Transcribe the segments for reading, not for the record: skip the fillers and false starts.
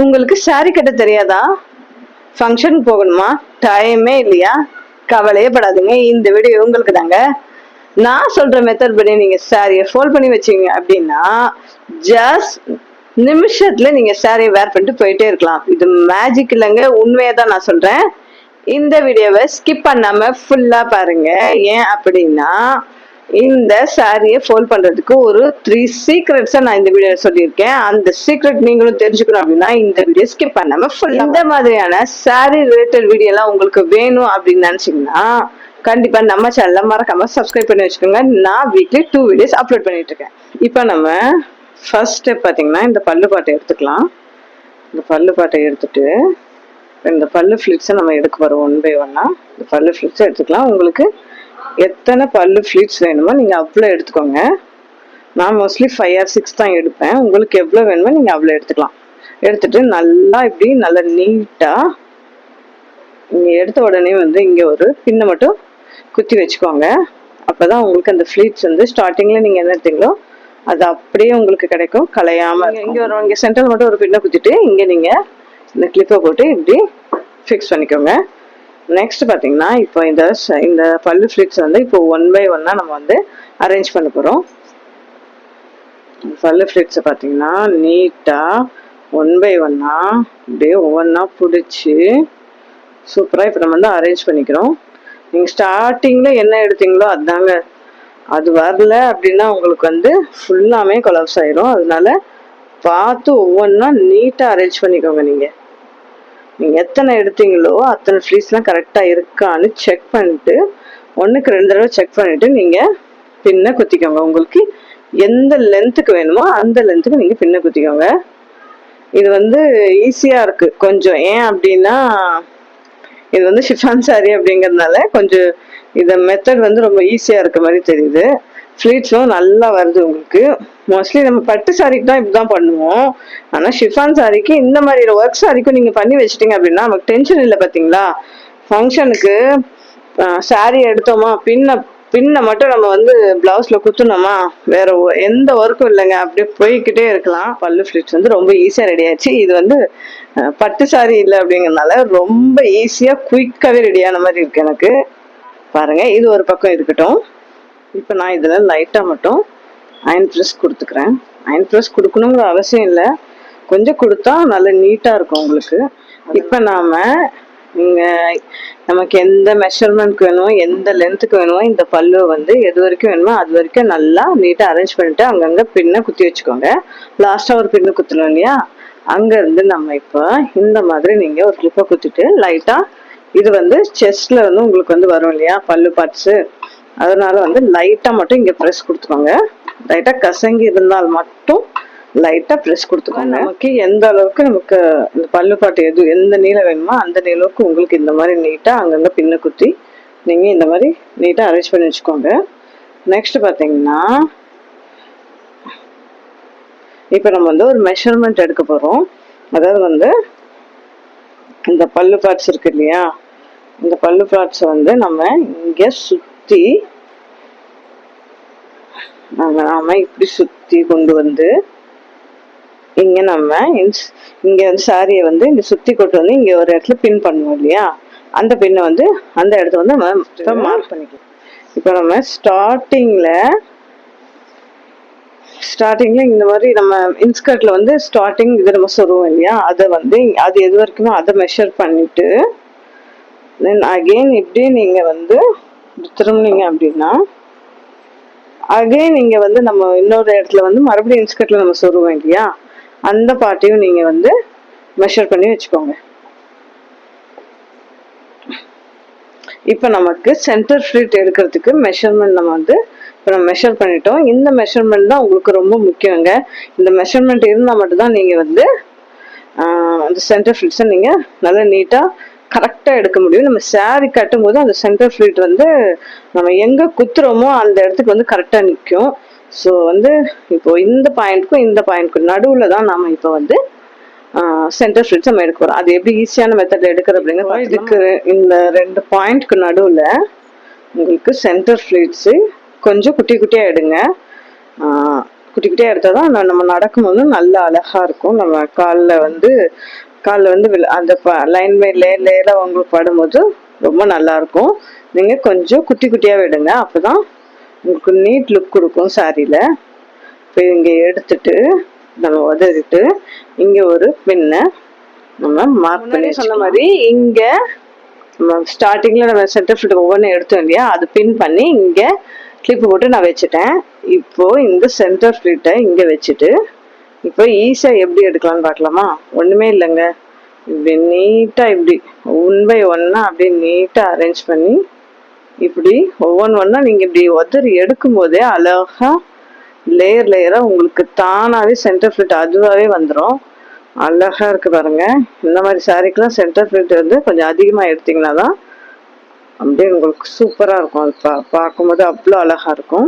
உங்களுக்கு சாரி கட்ட தெரியாதா? ஃபங்க்ஷன் போகணுமா? டைமே இல்லையா? கவலையே படாதீங்க, இந்த வீடியோ உங்களுக்கு தாங்க. நான் சொல்ற மெத்தட் படி நீங்க சாரியை ஃபோல்ட் பண்ணி வச்சீங்க அப்படின்னா ஜஸ்ட் நிமிஷத்துல நீங்க சாரியை வேர் பண்ணிட்டு போயிட்டே இருக்கலாம். இது மேஜிக் இல்லைங்க, உண்மையை தான் நான் சொல்றேன். இந்த வீடியோவை ஸ்கிப் பண்ணாம ஃபுல்லா பாருங்க. ஏன் அப்படின்னா இந்த சாரியை ஃபோல்ட் பண்றதுக்கு ஒரு 3 சீக்ரெட்ஸை நான் இந்த வீடியோல சொல்லியிருக்கேன். அந்த சீக்ரெட் நீங்களும் தெரிஞ்சுக்கணும் அப்படின்னா இந்த வீடியோ ஸ்கிப் பண்ணாம ஃபுல். இந்த மாதிரியான சாரி ரிலேட்டட் வீடியோ எல்லாம் உங்களுக்கு வேணும் அப்படின்னு நினைச்சீங்கன்னா கண்டிப்பா நம்ம சேனல்ல மறக்காம சப்ஸ்கிரைப் பண்ணி வச்சுக்கோங்க. நான் வீக்லி 2 வீடியோஸ் அப்லோட் பண்ணிட்டு இருக்கேன். இப்போ நம்ம ஃபர்ஸ்ட் ஸ்டெப் பாத்தீங்கன்னா இந்த பல்லு பாட்டை எடுத்துக்கலாம். இந்த பல்லு பாட்டை எடுத்துட்டு இந்த பல்லு ஃபிளிட்ஸை நம்ம எடுக்க போறோம். 1 by 1 இந்த பல்லு ஃபிளிட்ஸை எடுத்துக்கலாம். உங்களுக்கு எத்தனை பல்லு ஃபிளிட்ஸ் வேணுமோ நீங்க அவ்வளோ எடுத்துக்கோங்க. நான் மோஸ்ட்லி 5 or 6 தான் எடுப்பேன். உங்களுக்கு எவ்வளோ வேணுமோ நீங்க அவ்வளோ எடுத்துக்கலாம். எடுத்துட்டு நல்லா இப்படி நல்லா நீட்டா நீங்க எடுத்த உடனே வந்து இங்க ஒரு பின்னை மட்டும் குத்தி வச்சுக்கோங்க. அப்பதான் உங்களுக்கு அந்த ஃபிளிட்ஸ் வந்து ஸ்டார்டிங்ல நீங்க என்ன எடுத்தீங்களோ அது அப்படியே உங்களுக்கு கிடைக்கும், கலையாம. இங்க ஒரு இங்க சென்டர் மட்டும் ஒரு பின்னை குத்திட்டு இங்க நீங்க இந்த கிளிப்பை போட்டு இப்படி ஃபிக்ஸ் பண்ணிக்கோங்க. நெக்ஸ்ட் பாத்தீங்கன்னா இப்போ இந்த பல்லு ஃபிளிட்ஸ் வந்து இப்போ 1 by 1 நம்ம வந்து அரேஞ்ச் பண்ண போறோம். பல்லு ஃபிளிட்ஸை பாத்தீங்கன்னா நீட்டா 1 by 1 அப்படியே ஒவ்வொன்றா பிடிச்சி சூப்பரா இப்போ நம்ம வந்து அரேஞ்ச் பண்ணிக்கிறோம். நீங்க ஸ்டார்டிங்ல என்ன எடுத்தீங்களோ அதுதாங்க, அது வரல அப்படின்னா உங்களுக்கு வந்து ஃபுல்லாமே கொலாப்ஸ் ஆயிரும். அதனால பார்த்து ஒவ்வொன்றா நீட்டா அரேஞ்ச் பண்ணிக்கோங்க. நீங்க எத்தனை எடுத்தீங்களோ அத்தனை ஃபிளீஸ்லாம் கரெக்டா இருக்கான்னு செக் பண்ணிட்டு 1க்கு 2 தடவை செக் பண்ணிட்டு நீங்க பின்ன குத்திக்கோங்க. உங்களுக்கு எந்த லென்த்துக்கு வேணுமோ அந்த லென்த்துக்கு நீங்க பின்ன குத்திக்கோங்க. இது வந்து ஈஸியா இருக்கு கொஞ்சம். ஏன் அப்படின்னா இது வந்து ஷிஃபான் சாரி அப்படிங்கறதுனால கொஞ்சம் இந்த மெத்தட் வந்து ரொம்ப ஈஸியா இருக்க மாதிரி தெரியுது. ஃபிளீட்ஸும் நல்லா வருது உங்களுக்கு. மோஸ்ட்லி நம்ம பட்டு சாரிக்கு தான் இப்படிதான் பண்ணுவோம். ஆனா ஷிஃபான் சாரிக்கு இந்த மாதிரி ஒர்க் சாரிக்கும் நீங்க பண்ணி வச்சிட்டீங்க அப்படின்னா நமக்கு டென்ஷன் இல்லை. பாத்தீங்களா, ஃபங்க்ஷனுக்கு சாரி எடுத்தோமா பின்ன மட்டும் நம்ம வந்து பிளவுஸ்ல குத்துனோமா, வேற எந்த ஒர்க்கும் இல்லைங்க, அப்படியே போய்கிட்டே இருக்கலாம். பல்லு ஃபிளிட்ஸ் வந்து ரொம்ப ஈஸியா ரெடி ஆயிடுச்சு. இது வந்து பட்டு சாரி இல்லை அப்படிங்கறதுனால ரொம்ப ஈஸியா குயிக்காவே ரெடியான மாதிரி இருக்கு எனக்கு. பாருங்க, இது ஒரு பக்கம் இருக்கட்டும். இப்போ நான் இதுல லைட்டா மட்டும் அயன் ப்ரெஸ் கொடுத்துக்கிறேன். அயன் ப்ரெஸ் கொடுக்கணுங்கிற அவசியம் இல்லை, கொஞ்சம் கொடுத்தா நல்ல நீட்டா இருக்கும் உங்களுக்கு. இப்போ நமக்கு எந்த மெஷர்மெண்ட்க்கு வேணுமோ எந்த லென்த்துக்கு வேணுமோ இந்த பல்லு வந்து எது வரைக்கும் வேணுமோ அது வரைக்கும் நல்லா நீட்டா அரேஞ்ச் பண்ணிட்டு அங்கங்க பின்ன குத்தி வச்சுக்கோங்க. லாஸ்டா ஒரு பின்னு குத்தணும் இல்லையா, அங்க இருந்து நம்ம இப்போ இந்த மாதிரி நீங்க ஒரு கிளிப்பை குத்திட்டு லைட்டா, இது வந்து செஸ்ட்ல வந்து உங்களுக்கு வந்து வரும் இல்லையா பல்லு பார்ட்ஸ், அதனால வந்து லைட்டா மட்டும் இங்க ப்ரெஸ் கொடுத்துக்கோங்க. லைட்டா கசங்கி இருந்தால் மட்டும் லைட்டா ப்ரெஸ் கொடுத்துக்கோங்க. நமக்கு எந்த அளவுக்கு நமக்கு இந்த பல்லு பாட்டு எந்த நீளம் வேணுமோ அந்த நீளவுக்கு உங்களுக்கு இந்த மாதிரி நீட்டா அங்கங்க பின்ன குத்தி நீங்க இந்த மாதிரி நீட்டா அரேஞ்ச் பண்ணி வச்சுக்கோங்க. நெக்ஸ்ட் பாத்தீங்கன்னா இப்ப நம்ம வந்து ஒரு மெஷர்மெண்ட் எடுக்க போறோம். அதாவது வந்து இந்த பல்லு பார்ட்ஸ் இருக்கு இல்லையா, இந்த பல்லு பார்ட்ஸ் வந்து நம்ம இங்க சுத்தி நாம இப்படி சுத்தி கொண்டு வந்து இங்க இங்க வந்து சாரியை வந்து இங்க சுத்தி கொண்டு வந்து இங்க ஒரு இடத்துல பின் பண்ணுவோம் இல்லையா, அந்த பின்னை வந்து அந்த இடத்த வந்து நம்ம மார்க் பண்ணிக்கலாம். இப்போ நம்ம ஸ்டார்டிங்ல இந்த மாதிரி நம்ம இன்ஸ்கர்ட்ல வந்து ஸ்டார்டிங் இது நம்ம சொல்லுவோம் இல்லையா, அதை வந்து அது எது வரைக்குமோ அதை மெஷர் பண்ணிட்டு தென் அகெயின் இப்படி நீங்க வந்து திரும்பினீங்க அப்படின்னா அகெயின் நீங்க வந்து நம்ம இன்னொரு இடத்துல வந்து மறுபடியும் இன்ஸ்கர்ட்ல நம்ம சொல்லுவோம் இல்லையா, அந்த பார்ட்டையும் நீங்க வந்து மெஷர் பண்ணி வச்சுக்கோங்க. இப்போ நமக்கு சென்டர் ஃபிளிட் எடுக்கிறதுக்கு மெஷர்மெண்ட் நம்ம வந்து இப்போ நம்ம மெஷர் பண்ணிட்டோம். இந்த மெஷர்மெண்ட் தான் உங்களுக்கு ரொம்ப முக்கியங்க. இந்த மெஷர்மெண்ட் இருந்தால் மட்டும்தான் நீங்கள் வந்து அந்த சென்டர் ஃபிளிட்ஸை நீங்கள் நல்லா நீட்டாக கரெக்டாக எடுக்க முடியும். நம்ம சாரி கட்டும் போது அந்த சென்டர் ஃபிளிட் வந்து நம்ம எங்கே குத்துறோமோ அந்த இடத்துக்கு வந்து கரெக்டாக நிற்கும். ஸோ வந்து இப்போ இந்த பாயிண்ட்க்கும் நடுவில் தான் நம்ம இப்போ வந்து சென்டர் ஃபிளிட்ஸ் நம்ம எடுக்க போகிறோம். அது எப்படி ஈஸியான மெத்தட்ல எடுக்கிறது அப்படிங்கிற இதுக்கு இந்த 2 பாயிண்ட்க்கு நடுவில் உங்களுக்கு சென்டர் ஃபிளிட்ஸு கொஞ்சம் குட்டி குட்டியாக எடுங்க. குட்டி குட்டியாக எடுத்தால் தான் நம்ம நடக்கும்போது நல்லா அழகாக இருக்கும். நம்ம காலில் வந்து அந்த லைன் பை லேயராக உங்களுக்கு படும்போது ரொம்ப நல்லாயிருக்கும். நீங்கள் கொஞ்சம் குட்டி குட்டியாக விடுங்க, அப்போ தான் உங்களுக்கு நீட் லுக் கொடுக்கும் சாரியில். இப்போ இங்கே எடுத்துட்டு நம்ம உதறிட்டு இங்கே ஒரு பின்னை நம்ம மார்க் பண்ணி சொன்ன மாதிரி இங்கே ஸ்டார்டிங்கில் நம்ம சென்டர் ஃபிட் ஒவ்வொன்றும் எடுத்தோம் இல்லையா, அது பின் பண்ணி இங்கே கிளிப்பு போட்டு நான் வச்சுட்டேன். இப்போது இந்த சென்டர் ஃபிட்டை இங்கே வச்சுட்டு இப்போ ஈஸியாக எப்படி எடுக்கலாம்னு பார்க்கலாமா? ஒன்றுமே இல்லைங்க, இப்படி நீட்டாக இப்படி ஒன் பை ஒன்னாக அப்படியே நீட்டாக அரேஞ்ச் பண்ணி இப்படி ஒவ்வொன்றா நீங்கள் இப்படி உதறி எடுக்கும் போதே அழகாக லேயராக உங்களுக்கு தானாகவே சென்டர் ஃபிட் அதுவாகவே வந்துடும். அழகாக இருக்கு பாருங்க. இந்த மாதிரி சாரிக்கெலாம் சென்டர் ஃபிட் வந்து கொஞ்சம் அதிகமாக எடுத்திங்கன்னா தான் அப்படியே உங்களுக்கு சூப்பராக இருக்கும். அது பார்க்கும்போது அவ்வளோ அழகாக இருக்கும்.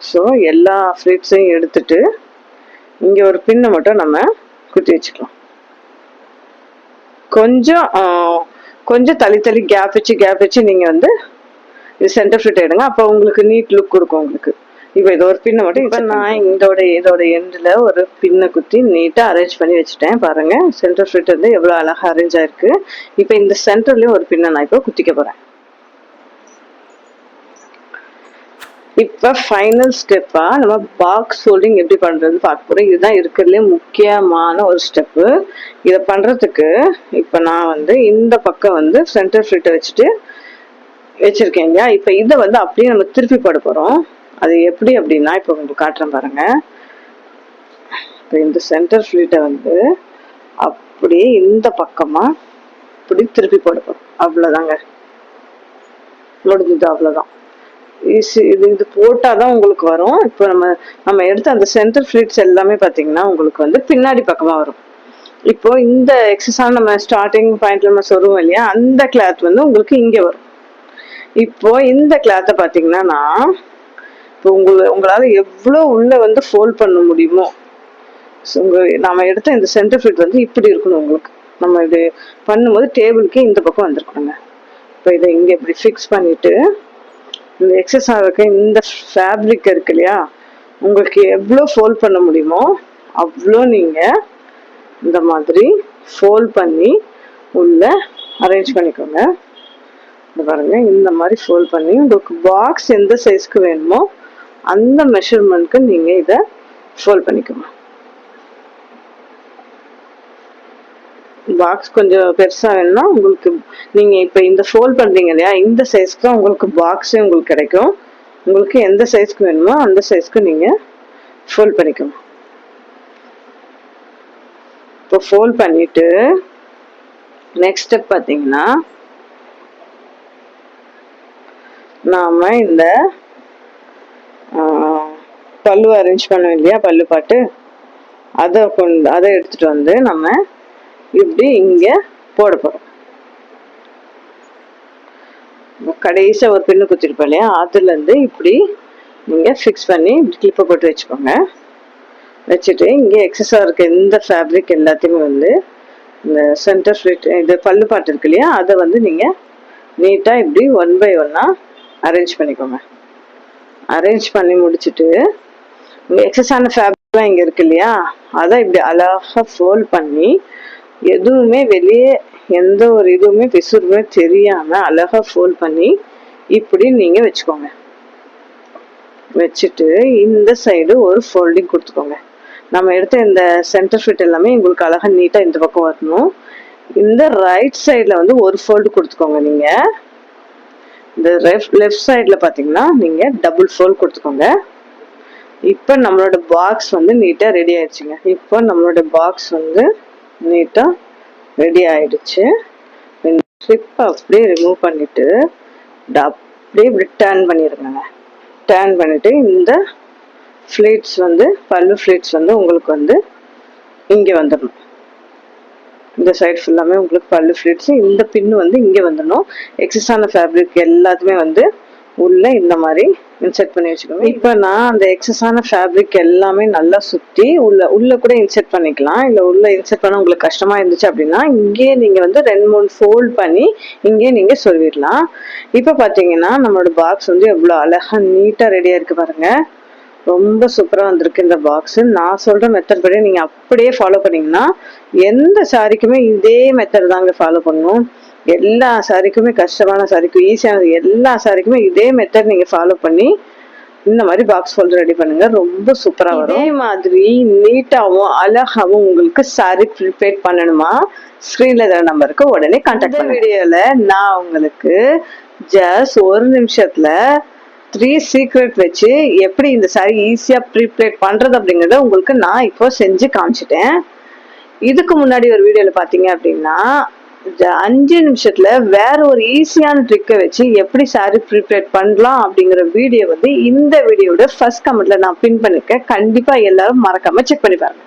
ஸோ எல்லா ஃப்ளீட்ஸையும் எடுத்துட்டு இங்கே ஒரு பின்னை மட்டும் நம்ம குத்தி வச்சுக்கலாம். கொஞ்சம் தள்ளி கேப் வச்சு நீங்கள் வந்து இது சென்டர் ஃபிட் எடுங்க, அப்போ உங்களுக்கு நீட் லுக் கொடுக்கும் உங்களுக்கு. இப்போ இது ஒரு பின்னை மட்டும் இப்போ நான் இதோட எண்டில் ஒரு பின்னை குத்தி நீட்டாக அரேஞ்ச் பண்ணி வச்சுட்டேன். பாருங்கள் சென்டர் ஃபிட் வந்து எவ்வளோ அழகாக அரேஞ்ச் ஆயிருக்கு. இப்போ இந்த சென்டர்லேயும் ஒரு பின்னை நான் இப்போ குத்திக்க போகிறேன். இப்போ ஃபைனல் ஸ்டெப்பாக நம்ம பாக்ஸ் ஃபோல்டிங் எப்படி பண்ணுறது பார்க்க போகிறோம். இதுதான் இருக்கிறதுலே முக்கியமான ஒரு ஸ்டெப்பு. இதை பண்ணுறதுக்கு இப்போ நான் வந்து இந்த பக்கம் வந்து சென்டர் ஃபிட்டை வச்சுருக்கேன் இல்லையா, இப்போ இதை வந்து அப்படியே நம்ம திருப்பி போட போகிறோம். அது எப்படி அப்படின்னா இப்போ உங்களுக்கு காட்டுறேன் பாருங்க. இப்போ இந்த சென்டர் ஃபிட்டை வந்து அப்படியே இந்த பக்கமாக இப்படி திருப்பி போட போகிறோம். அவ்வளோதாங்க, முடிஞ்சது, அவ்வளோதான். இது போட்டால் தான் உங்களுக்கு வரும். இப்போ நம்ம எடுத்த அந்த சென்டர் ஃபிளிட்ஸ் எல்லாமே பார்த்தீங்கன்னா உங்களுக்கு வந்து பின்னாடி பக்கமாக வரும். இப்போ இந்த எக்ஸஸான நம்ம ஸ்டார்டிங் பாயிண்ட்ல நம்ம சொல்லுவோம் இல்லையா, அந்த கிளாத் வந்து உங்களுக்கு இங்கே வரும். இப்போ இந்த கிளாத்தை பார்த்தீங்கன்னா நான் இப்போ உங்களால் எவ்வளோ உள்ள வந்து ஃபோல்ட் பண்ண முடியுமோ, நம்ம எடுத்த இந்த சென்டர் ஃபிட் வந்து இப்படி இருக்கணும் உங்களுக்கு. நம்ம இது பண்ணும்போது டேபிளுக்கு இந்த பக்கம் வந்துருக்கணுங்க. இப்போ இதை இங்கே இப்படி ஃபிக்ஸ் பண்ணிட்டு இந்த எக்ஸஸாக இருக்க இந்த ஃபேப்ரிக் இருக்கு இல்லையா, உங்களுக்கு எவ்வளோ ஃபோல்ட் பண்ண முடியுமோ அவ்வளோ நீங்கள் இந்த மாதிரி ஃபோல்ட் பண்ணி உள்ள அரேஞ்ச் பண்ணிக்கோங்க. இந்த பாருங்க, இந்த மாதிரி ஃபோல்ட் பண்ணி உங்களுக்கு பாக்ஸ் எந்த சைஸ்க்கு வேணுமோ அந்த மெஷர்மெண்ட்க்கு நீங்கள் இதை ஃபோல்ட் பண்ணிக்கோங்க. பாக்ஸ் கொஞ்சம் பெருசாக வேணும்னா உங்களுக்கு நீங்கள் இப்போ இந்த ஃபோல்ட் பண்ணுறீங்க இல்லையா, இந்த சைஸ்க்கு தான் உங்களுக்கு பாக்ஸே உங்களுக்கு கிடைக்கும். உங்களுக்கு எந்த சைஸ்க்கு வேணுமோ அந்த சைஸ்க்கு நீங்கள் ஃபோல்ட் பண்ணிக்கோங்க. இப்போ ஃபோல்ட் பண்ணிவிட்டு நெக்ஸ்ட் ஸ்டெப் பார்த்தீங்கன்னா நாம் இந்த பல்லு அரேஞ்ச் பண்ணோம் இல்லையா, பல்லு பாட்டு, அதை எடுத்துகிட்டு வந்து நம்ம இப்படி இங்கே போட போகிறோம். கடைசியாக ஒரு பின்னு குத்திருப்போம் இல்லையா, அதுலேருந்து இப்படி நீங்கள் ஃபிக்ஸ் பண்ணி கிளிப்பை போட்டு வச்சுக்கோங்க. வச்சுட்டு இங்கே எக்ஸஸாக இருக்க இந்த ஃபேப்ரிக் எல்லாத்தையுமே வந்து இந்த சென்டர் ஃபிட் இது பல்லு பாட்டு இருக்கு இல்லையா, அதை வந்து நீங்கள் நீட்டாக இப்படி ஒன் பை ஒன்னாக அரேஞ்ச் பண்ணிக்கோங்க. அரேஞ்ச் பண்ணி முடிச்சுட்டு இங்கே எக்ஸஸான ஃபேப்ரிக்லாம் இங்கே இருக்கு இல்லையா, அதை இப்படி அழகாக ஃபோல்ட் பண்ணி எதுவுமே வெளியே எந்த ஒரு இதுவுமே பிசுறுமே தெரியாமல் அழகாக ஃபோல்ட் பண்ணி இப்படி நீங்கள் வச்சுக்கோங்க. வச்சுட்டு இந்த சைடு ஒரு ஃபோல்டிங் கொடுத்துக்கோங்க. நம்ம எடுத்த இந்த சென்டர் ஃபிட் எல்லாமே உங்களுக்கு அழகாக நீட்டாக இந்த பக்கம் வரணும். இந்த ரைட் சைடில் வந்து ஒரு ஃபோல்டு கொடுத்துக்கோங்க. நீங்கள் இந்த லெஃப்ட் சைடில் பார்த்தீங்கன்னா நீங்கள் டபுள் ஃபோல்ட் கொடுத்துக்கோங்க. இப்போ நம்மளோட பாக்ஸ் வந்து நீட்டாக ரெடி ஆயிடுச்சுங்க. இப்போ நம்மளோட பாக்ஸ் வந்து நீட்டாக ரெடி ஆயிடுச்சு. இந்த ஸ்லிப்பை அப்படியே ரிமூவ் பண்ணிவிட்டு அப்படியே இப்படி டர்ன் பண்ணிடுங்க. டர்ன் பண்ணிவிட்டு இந்த ஃப்ளீட்ஸ் வந்து பல்லு ஃப்ளீட்ஸ் வந்து உங்களுக்கு வந்து இங்கே வந்துடணும். இந்த சைடு ஃபுல்லாமே உங்களுக்கு பல்லு ஃப்ளீட்ஸ், இந்த பின்னு வந்து இங்கே வந்துடணும். எக்ஸஸான ஃபேப்ரிக் எல்லாத்துமே வந்து உள்ள இந்த மாதிரி இன்செர்ட் பண்ணி வச்சுக்கோங்க. இப்போ நான் அந்த எக்ஸஸான ஃபேப்ரிக் எல்லாமே நல்லா சுற்றி உள்ள கூட இன்செர்ட் பண்ணிக்கலாம். இல்லை உள்ள இன்செர்ட் பண்ண உங்களுக்கு கஷ்டமா இருந்துச்சு அப்படின்னா இங்கேயே நீங்கள் வந்து 2-3 ஃபோல்ட் பண்ணி இங்கேயே நீங்கள் சொல்லிடலாம். இப்போ பார்த்தீங்கன்னா நம்மளோட பாக்ஸ் வந்து எவ்வளோ அழகாக நீட்டாக ரெடியாக இருக்கு பாருங்க. ரொம்ப சூப்பரா வந்திருக்கு இந்த பாக்ஸ். நான் சொல்ற மெத்தட் படி நீங்க அப்படியே ஃபாலோ பண்ணீங்கன்னா எந்த சாரிக்குமே இதே மெத்தட் தாங்க ஃபாலோ பண்ணணும். எல்லா சாரிக்குமே, கஷ்டமான சாரிக்கும் ஈஸியானது எல்லா சாரிக்குமே இதே மெத்தட் நீங்க ஃபாலோ பண்ணி இந்த மாதிரி பாக்ஸ் ஃபோல்டர் ரெடி பண்ணுங்க. ரொம்ப சூப்பரா வரும். இதே மாதிரி நீட்டாவும் அழகாவும் உங்களுக்கு சாரி ப்ரிப்பேர் பண்ணணுமா, ஸ்கிரீன்ல இருக்கிற நம்பருக்கு உடனே கான்டாக்ட் பண்ணுங்க. வீடியோல நான் உங்களுக்கு ஜஸ்ட் ஒரு நிமிஷத்துல 3 சீக்ரெட் வச்சு எப்படி இந்த சாரி ஈஸியா ப்ரிப்பேர் பண்றது அப்படிங்கறத உங்களுக்கு நான் இப்போ செஞ்சு காமிச்சிட்டேன். இதுக்கு முன்னாடி ஒரு வீடியோல பாத்தீங்க அப்படின்னா 5 நிமிஷத்துல வேற ஒரு ஈஸியான ட்ரிக்கை வச்சு எப்படி சாரி ப்ரிப்பேர் பண்ணலாம் அப்படிங்கிற வீடியோ வந்து இந்த வீடியோட ஃபர்ஸ்ட் கமெண்ட்ல நான் பின் பண்ணிருக்கேன். கண்டிப்பா எல்லாரும் மறக்காம செக் பண்ணி பாருங்க.